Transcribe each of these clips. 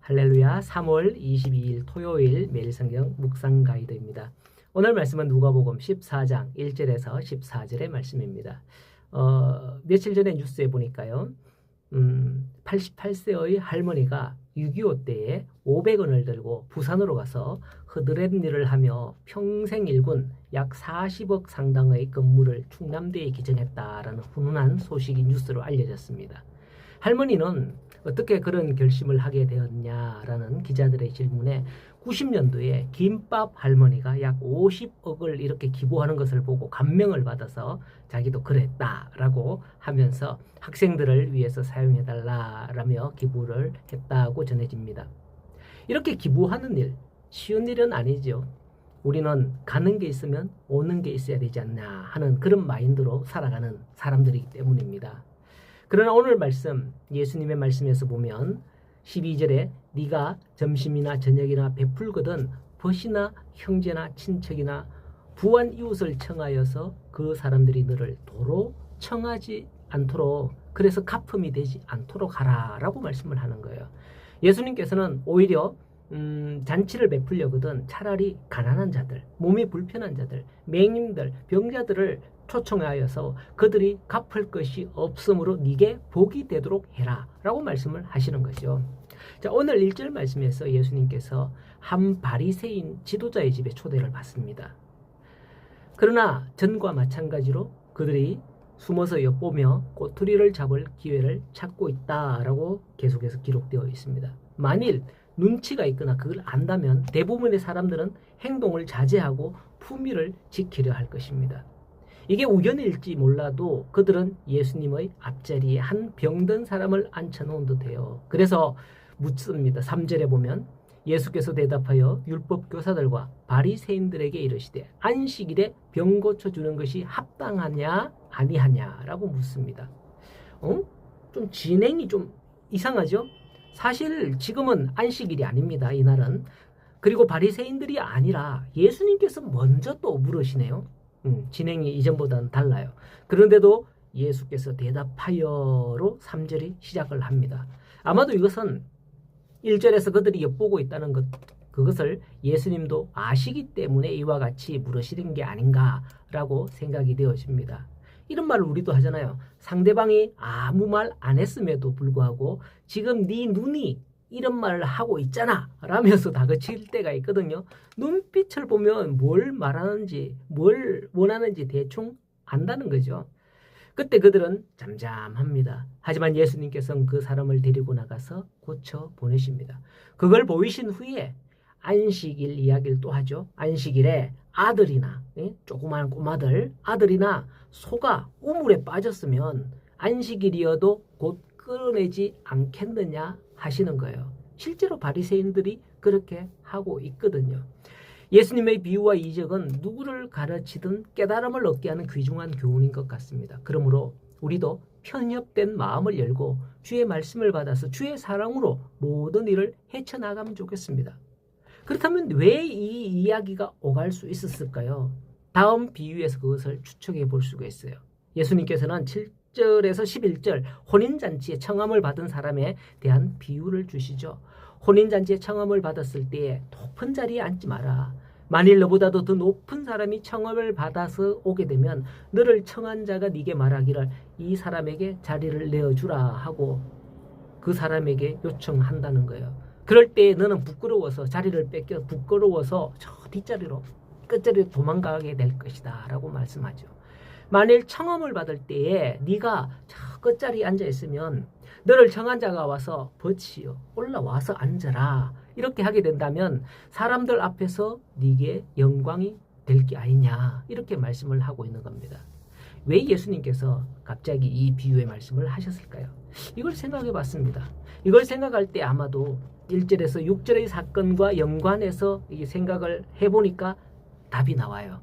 할렐루야. 3월 22일 토요일 매일 성경 묵상 가이드입니다. 오늘 말씀은 누가복음 14장 1절에서 14절의 말씀입니다. 며칠 전에 뉴스에 보니까요. 88세의 할머니가 6.25 때에 500원을 들고 부산으로 가서 허드렛 일을 하며 평생 일군 약 40억 상당의 건물을 충남대에 기증했다라는 훈훈한 소식이 뉴스로 알려졌습니다. 할머니는 어떻게 그런 결심을 하게 되었냐라는 기자들의 질문에 90년도에 김밥 할머니가 약 50억을 이렇게 기부하는 것을 보고 감명을 받아서 자기도 그랬다라고 하면서 학생들을 위해서 사용해달라라며 기부를 했다고 전해집니다. 이렇게 기부하는 일, 쉬운 일은 아니죠. 우리는 가는 게 있으면 오는 게 있어야 되지 않나 하는 그런 마인드로 살아가는 사람들이기 때문입니다. 그러나 오늘 말씀, 예수님의 말씀에서 보면 12절에 네가 점심이나 저녁이나 베풀거든 벗이나 형제나 친척이나 부한 이웃을 청하여서 그 사람들이 너를 도로 청하지 않도록, 그래서 가품이 되지 않도록 하라라고 말씀을 하는 거예요. 예수님께서는 오히려 잔치를 베풀려거든 차라리 가난한 자들, 몸이 불편한 자들, 맹인들, 병자들을 초청하여서 그들이 갚을 것이 없으므로 네게 복이 되도록 해라 라고 말씀을 하시는 거죠. 자, 오늘 1절 말씀에서 예수님께서 한 바리새인 지도자의 집에 초대를 받습니다. 그러나 전과 마찬가지로 그들이 숨어서 엿보며 꼬투리를 잡을 기회를 찾고 있다라고 계속해서 기록되어 있습니다. 만일 눈치가 있거나 그걸 안다면 대부분의 사람들은 행동을 자제하고 품위를 지키려 할 것입니다. 이게 우연일지 몰라도 그들은 예수님의 앞자리에 한 병든 사람을 앉혀놓은 듯해요. 그래서 묻습니다. 3절에 보면 예수께서 대답하여 율법 교사들과 바리새인들에게 이르시되 안식일에 병 고쳐주는 것이 합당하냐 아니하냐라고 묻습니다. 좀 진행이 좀 이상하죠? 사실 지금은 안식일이 아닙니다. 이날은. 그리고 바리새인들이 아니라 예수님께서 먼저 또 물으시네요. 진행이 이전보다는 달라요. 그런데도 예수께서 대답하여로 3절이 시작을 합니다. 아마도 이것은 1절에서 그들이 엿보고 있다는 그것을 예수님도 아시기 때문에 이와 같이 물으시는 게 아닌가라고 생각이 되어집니다. 이런 말을 우리도 하잖아요. 상대방이 아무 말 안 했음에도 불구하고 지금 네 눈이 이런 말을 하고 있잖아 라면서 다그칠 때가 있거든요. 눈빛을 보면 뭘 말하는지 뭘 원하는지 대충 안다는 거죠. 그때 그들은 잠잠합니다. 하지만 예수님께서는 그 사람을 데리고 나가서 고쳐 보내십니다. 그걸 보이신 후에 안식일 이야기를 또 하죠. 안식일에 아들이나 조그마한 꼬마들 아들이나 소가 우물에 빠졌으면 안식일이어도 곧 끌어내지 않겠느냐 하시는 거예요. 실제로 바리새인들이 그렇게 하고 있거든요. 예수님의 비유와 이적은 누구를 가르치든 깨달음을 얻게 하는 귀중한 교훈인 것 같습니다. 그러므로 우리도 편협된 마음을 열고 주의 말씀을 받아서 주의 사랑으로 모든 일을 헤쳐나가면 좋겠습니다. 그렇다면 왜 이 이야기가 오갈 수 있었을까요? 다음 비유에서 그것을 추측해 볼 수가 있어요. 예수님께서는 7절에서 11절 혼인잔치에 청함을 받은 사람에 대한 비유를 주시죠. 혼인잔치에 청함을 받았을 때에 높은 자리에 앉지 마라. 만일 너보다도 더 높은 사람이 청함을 받아서 오게 되면 너를 청한 자가 네게 말하기를 이 사람에게 자리를 내어주라 하고 그 사람에게 요청한다는 거예요. 그럴 때 너는 부끄러워서 자리를 뺏겨 부끄러워서 저 뒷자리로 끝자리로 도망가게 될 것이다 라고 말씀하죠. 만일 청함을 받을 때에 네가 저 끝자리에 앉아있으면 너를 청한 자가 와서 벗이요 올라와서 앉아라 이렇게 하게 된다면 사람들 앞에서 네게 영광이 될 게 아니냐 이렇게 말씀을 하고 있는 겁니다. 왜 예수님께서 갑자기 이 비유의 말씀을 하셨을까요? 이걸 생각해 봤습니다. 이걸 생각할 때 아마도 1절에서 6절의 사건과 연관해서 생각을 해보니까 답이 나와요.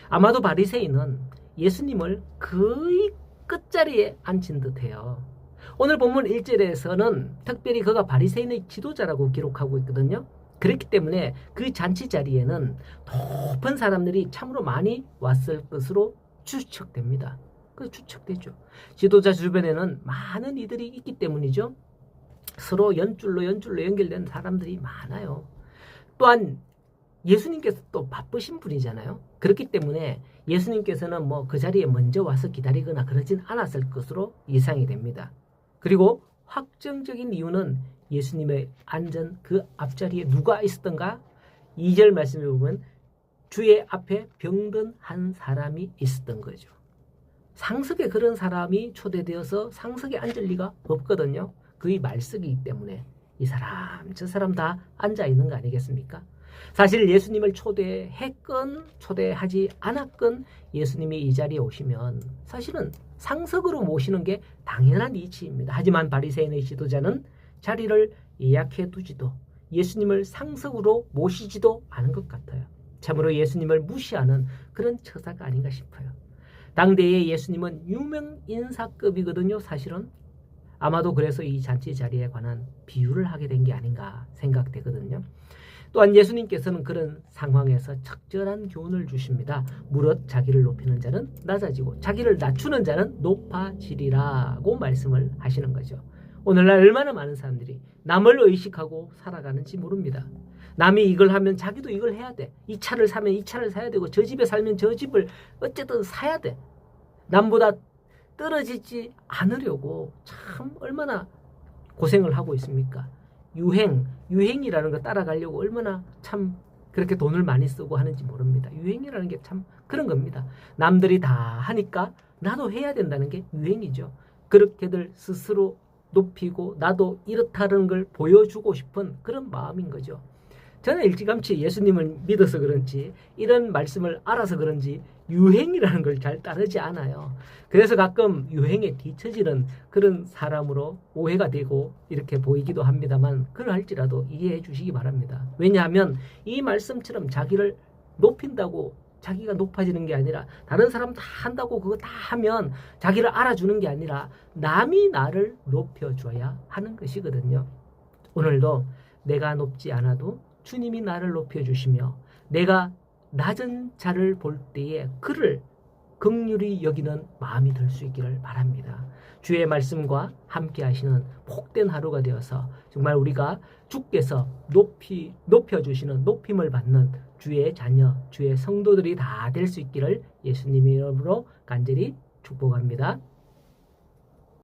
아마도 바리새인은 예수님을 거의 끝자리에 앉힌 듯해요. 오늘 본문 1절에서는 특별히 그가 바리새인의 지도자라고 기록하고 있거든요. 그렇기 때문에 그 잔치 자리에는 높은 사람들이 참으로 많이 왔을 것으로 추측됩니다. 그 추측되죠. 지도자 주변에는 많은 이들이 있기 때문이죠. 서로 연줄로 연결된 사람들이 많아요. 또한 예수님께서 또 바쁘신 분이잖아요. 그렇기 때문에 예수님께서는 뭐 그 자리에 먼저 와서 기다리거나 그러진 않았을 것으로 예상이 됩니다. 그리고 확정적인 이유는 예수님의 앉은 그 앞자리에 누가 있었던가? 2절 말씀에 보면 주의 앞에 병든 한 사람이 있었던 거죠. 상석에 그런 사람이 초대되어서 상석에 앉을 리가 없거든요. 그의 말석이기 때문에 이 사람 저 사람 다 앉아 있는 거 아니겠습니까? 사실 예수님을 초대했건 초대하지 않았건 예수님이 이 자리에 오시면 사실은 상석으로 모시는 게 당연한 이치입니다. 하지만 바리새인의 지도자는 자리를 예약해 두지도 예수님을 상석으로 모시지도 않은 것 같아요. 참으로 예수님을 무시하는 그런 처사가 아닌가 싶어요. 당대의 예수님은 유명 인사급이거든요. 사실은 아마도 그래서 이 잔치 자리에 관한 비유를 하게 된 게 아닌가 생각되거든요. 또한 예수님께서는 그런 상황에서 적절한 교훈을 주십니다. 무릇 자기를 높이는 자는 낮아지고 자기를 낮추는 자는 높아지리라고 말씀을 하시는 거죠. 오늘날 얼마나 많은 사람들이 남을 의식하고 살아가는지 모릅니다. 남이 이걸 하면 자기도 이걸 해야 돼. 이 차를 사면 이 차를 사야 되고 저 집에 살면 저 집을 어쨌든 사야 돼. 남보다 떨어지지 않으려고 참 얼마나 고생을 하고 있습니까? 유행이라는 거 따라가려고 얼마나 참 그렇게 돈을 많이 쓰고 하는지 모릅니다. 유행이라는 게 참 그런 겁니다. 남들이 다 하니까 나도 해야 된다는 게 유행이죠. 그렇게들 스스로 높이고 나도 이렇다는 걸 보여주고 싶은 그런 마음인 거죠. 저는 일찌감치 예수님을 믿어서 그런지 이런 말씀을 알아서 그런지 유행이라는 걸 잘 따르지 않아요. 그래서 가끔 유행에 뒤처지는 그런 사람으로 오해가 되고 이렇게 보이기도 합니다만 그러할지라도 이해해 주시기 바랍니다. 왜냐하면 이 말씀처럼 자기를 높인다고 자기가 높아지는 게 아니라 다른 사람 다 한다고 그거 다 하면 자기를 알아주는 게 아니라 남이 나를 높여줘야 하는 것이거든요. 오늘도 내가 높지 않아도 주님이 나를 높여주시며 내가 낮은 자를 볼 때에 그를 긍휼히 여기는 마음이 들 수 있기를 바랍니다. 주의 말씀과 함께 하시는 복된 하루가 되어서 정말 우리가 주께서 높여주시는 높임을 받는 주의 자녀, 주의 성도들이 다 될 수 있기를 예수님의 이름으로 간절히 축복합니다.